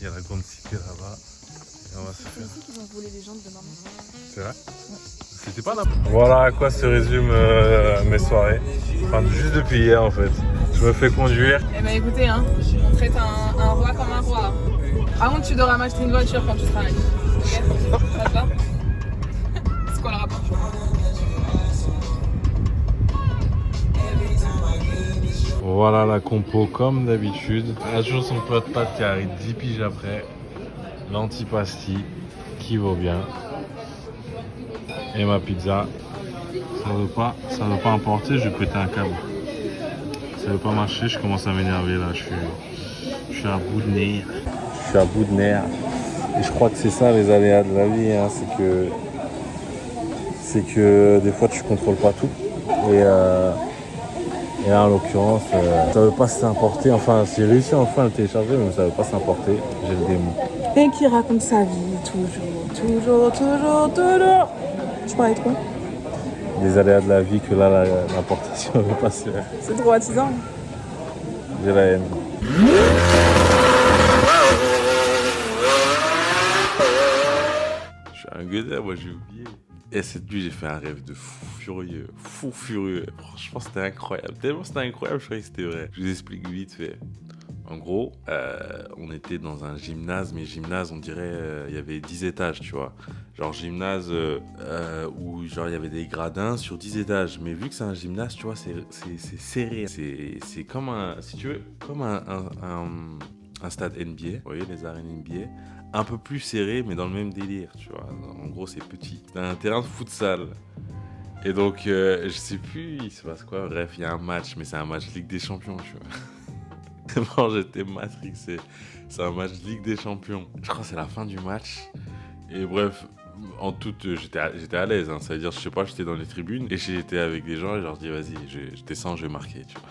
Il y a la grande cité là-bas. Et on va se faire. C'est ici qu'ils ont volé les jambes de maman. C'est vrai? C'était pas là. Voilà à quoi se résument mes soirées. Enfin, juste depuis hier en fait. Je me fais conduire. Eh ben écoutez, hein, on traite un roi comme un roi. Par contre, tu devras m'acheter une voiture quand tu travailles. Ok? Ça te va? C'est quoi le rapport? Voilà la compo comme d'habitude. Il y a toujours son plat de pâtes qui arrive 10 piges après. L'antipasti qui vaut bien. Et ma pizza. Ça veut pas importer, je vais péter un câble. Ça veut pas marcher, je commence à m'énerver là. Je suis à bout de nerfs. Je suis à bout de nerfs. Et je crois que c'est ça les aléas de la vie. Hein. C'est que des fois tu contrôles pas tout. Et là en l'occurrence, ça veut pas s'importer. Enfin, j'ai réussi enfin à le télécharger, mais ça veut pas s'importer. J'ai le démon. Et qui raconte sa vie, toujours. Tu parlais de quoi? Des aléas de la vie que là, l'importation ne veut pas se faire. C'est traumatisant. J'ai la haine. Je suis un gueudin, moi j'ai oublié. Et cette nuit, j'ai fait un rêve de fou furieux. Franchement, c'était incroyable. Tellement c'était incroyable, je croyais que c'était vrai. Je vous explique vite fait. En gros, on était dans un gymnase, mais gymnase, on dirait, il y avait 10 étages, tu vois. Genre gymnase où genre il y avait des gradins sur 10 étages. Mais vu que c'est un gymnase, tu vois, c'est serré. C'est comme un, si tu veux, comme un stade NBA. Vous voyez, les arènes NBA. Un peu plus serré, mais dans le même délire, tu vois. En gros, c'est petit. C'est un terrain de futsal. Et donc, je sais plus, il se passe quoi. Bref, il y a un match, mais c'est un match Ligue des Champions, tu vois. Bon, j'étais matrixé. C'est un match Ligue des Champions. Je crois que c'est la fin du match. Et bref, en toute, j'étais à l'aise. Hein. Ça veut dire, je sais pas, j'étais dans les tribunes et j'étais avec des gens et je leur dis, vas-y, je descends, je vais marquer, tu vois.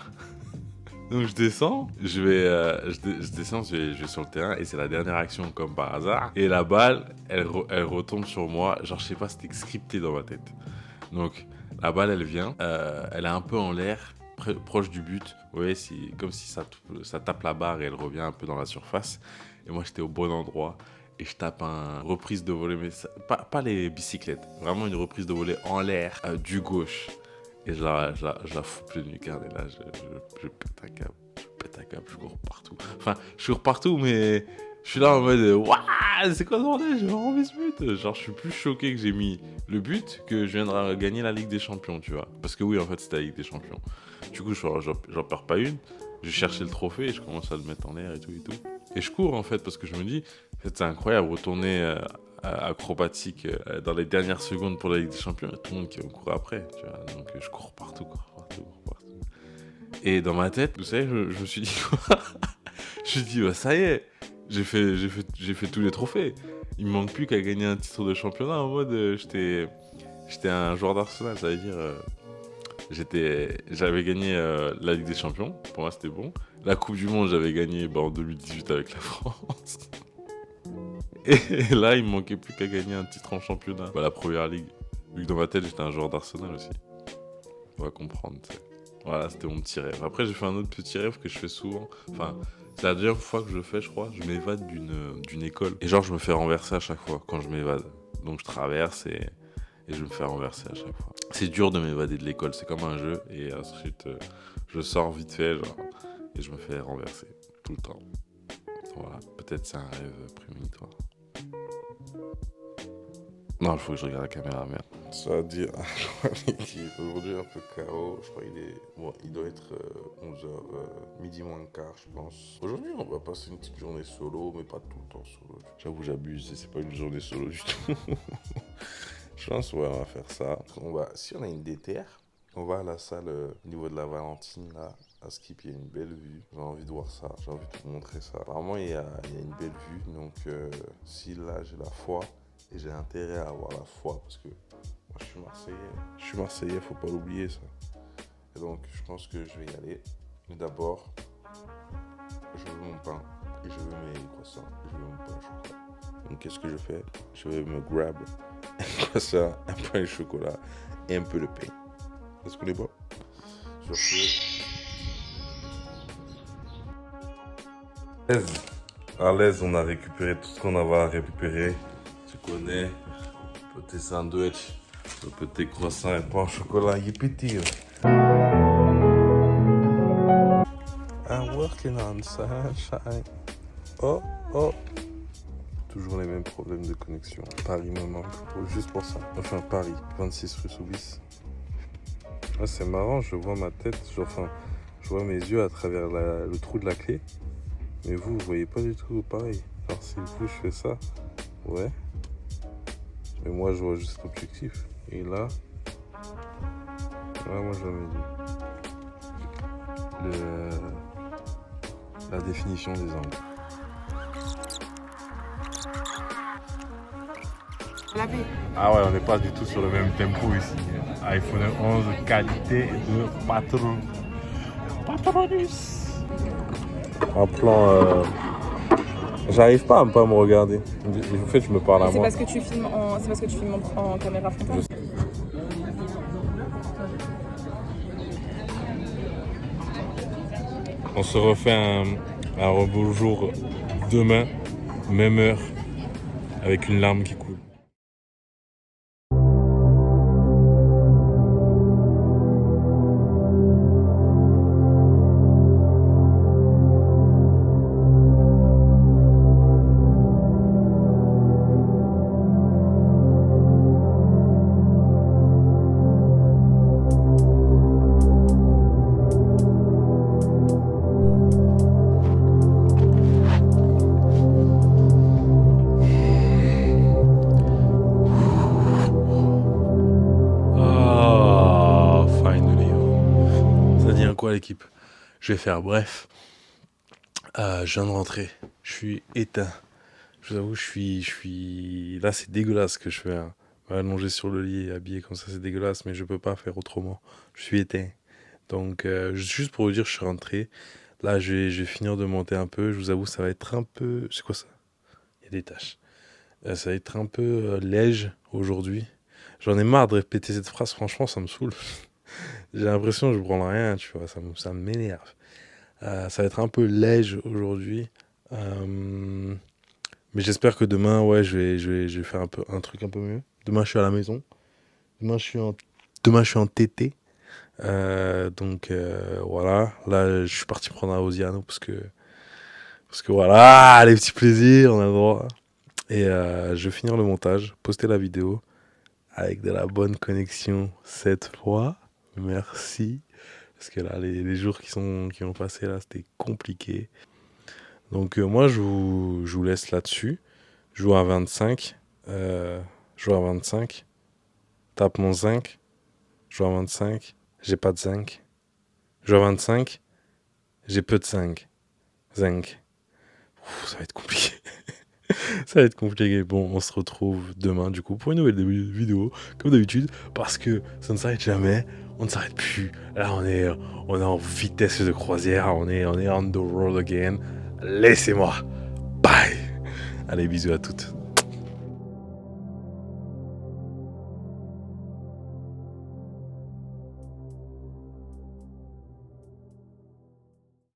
Donc je descends, je vais sur le terrain et c'est la dernière action comme par hasard. Et la balle, elle retombe sur moi. Genre, je sais pas, c'était scripté dans ma tête. Donc, la balle, elle vient, elle est un peu en l'air. Proche du but, ouais, comme si ça tape la barre et elle revient un peu dans la surface. Et moi, j'étais au bon endroit et je tape une reprise de volée, mais pas les bicyclettes, vraiment une reprise de volée en l'air du gauche. Et je la fous pleine lucarne et là, je pète un câble, je cours partout. Enfin, je cours partout, mais je suis là en mode waouh, c'est quoi ce bordel, j'ai vraiment mis ce but. Genre, je suis plus choqué que j'ai mis le but que je viendrai gagner la Ligue des Champions, tu vois. Parce que oui, en fait, c'était la Ligue des Champions. Du coup, j'en perds pas une. Je cherchais le trophée et je commence à le mettre en l'air et tout. Et je cours en fait parce que je me dis, en fait, c'est incroyable, retourner acrobatique dans les dernières secondes pour la Ligue des Champions. Il y a tout le monde qui va me courir après, tu vois. Donc je cours partout. Et dans ma tête, vous savez, je me suis dit quoi? Je me suis dit, bah ça y est, j'ai fait tous les trophées. Il me manque plus qu'à gagner un titre de championnat en mode j'étais un joueur d'Arsenal, ça veut dire j'avais gagné la Ligue des Champions, pour moi c'était bon. La Coupe du Monde, j'avais gagné en 2018 avec la France. Et là, il me manquait plus qu'à gagner un titre en championnat. Bah, la première ligue. Vu que dans ma tête, j'étais un joueur d'Arsenal aussi. On va comprendre, tu sais. Voilà, c'était mon petit rêve. Après, j'ai fait un autre petit rêve que je fais souvent. Enfin, c'est la deuxième fois que je le fais, je crois. Je m'évade d'une école. Et genre, je me fais renverser à chaque fois quand je m'évade. Donc, je traverse et je me fais renverser à chaque fois. C'est dur de m'évader de l'école, c'est comme un jeu. Et ensuite, je sors vite fait, genre, et je me fais renverser tout le temps. Voilà, peut-être c'est un rêve prémonitoire. Non, il faut que je regarde la caméra, merde. Ça veut dire, aujourd'hui un peu chaos, je crois il doit être 11h, midi moins le quart, je pense. Aujourd'hui, on va passer une petite journée solo, mais pas tout le temps solo. J'avoue, j'abuse, c'est pas une journée solo du tout. Je pense ouais, on va faire ça. Si on a une DTR, on va à la salle au niveau de la Valentine, là, à Skip, il y a une belle vue. J'ai envie de voir ça, j'ai envie de vous montrer ça. Apparemment, il y a une belle vue, donc si là, j'ai la foi, et j'ai intérêt à avoir la foi, parce que moi, je suis Marseillais, faut pas l'oublier, ça. Et donc, je pense que je vais y aller. Mais d'abord, je veux mon pain, et je veux mes croissants, et je veux mon pain au chocolat. Donc, qu'est-ce que je fais? Je vais me grab un croissant, un pain au chocolat, et un peu de pain. Est-ce qu'on est bon? Sur ce... À l'aise, on a récupéré tout ce qu'on avait à récupérer. Tu connais, petit sandwich, le petit croissant et pain au chocolat, yippee. I'm working on sunshine. Oh, oh. Toujours les mêmes problèmes de connexion. Paris me manque, juste pour ça. Enfin, Paris, 26 rue Soubise. Ah, c'est marrant, je vois ma tête, je vois mes yeux à travers le trou de la clé. Mais vous voyez pas du tout pareil. Alors si vous, je fais ça, ouais. Mais moi, je vois juste l'objectif. Et là, ouais, moi, j'avais dit. La définition des angles. Ah ouais, on n'est pas du tout sur le même tempo ici. iPhone 11, qualité de patron. Patronus. Un plan... J'arrive pas à pas me regarder. En fait, je me parle à moi. C'est parce que tu filmes en caméra frontale. On se refait un beau jour demain, même heure, avec une larme qui coule. Quoi l'équipe? Je vais faire bref. Je viens de rentrer. Je suis éteint. Je vous avoue, je suis... Là, c'est dégueulasse ce que je fais. Hein. Allongé sur le lit et habillé comme ça, c'est dégueulasse, mais je peux pas faire autrement. Je suis éteint. Donc, juste pour vous dire, je suis rentré. Là, je vais finir de monter un peu. Je vous avoue, ça va être un peu... C'est quoi ça? Il y a des taches. Ça va être un peu léger aujourd'hui. J'en ai marre de répéter cette phrase. Franchement, ça me saoule. J'ai l'impression que je branle rien, tu vois, ça m'énerve. Ça va être un peu léger aujourd'hui. Mais j'espère que demain, ouais, je vais faire un truc un peu mieux. Demain, je suis à la maison. Demain, je suis en TT. Donc, voilà. Là, je suis parti prendre un Osiano parce que voilà, les petits plaisirs, on a le droit. Et je vais finir le montage, poster la vidéo avec de la bonne connexion cette fois. Merci. Parce que là, les jours qui ont passé là, c'était compliqué. Donc moi, je vous laisse là-dessus. Je joue à 25. Joue à 25. Tape mon zinc. Joue à 25. J'ai pas de zinc. Joue à 25. J'ai peu de zinc. Zinc. Ça va être compliqué. Ça va être compliqué. Bon, on se retrouve demain, du coup, pour une nouvelle vidéo, comme d'habitude, parce que ça ne s'arrête jamais. On ne s'arrête plus. Là, on est en vitesse de croisière. On est on the road again. Laissez-moi. Bye. Allez, bisous à toutes.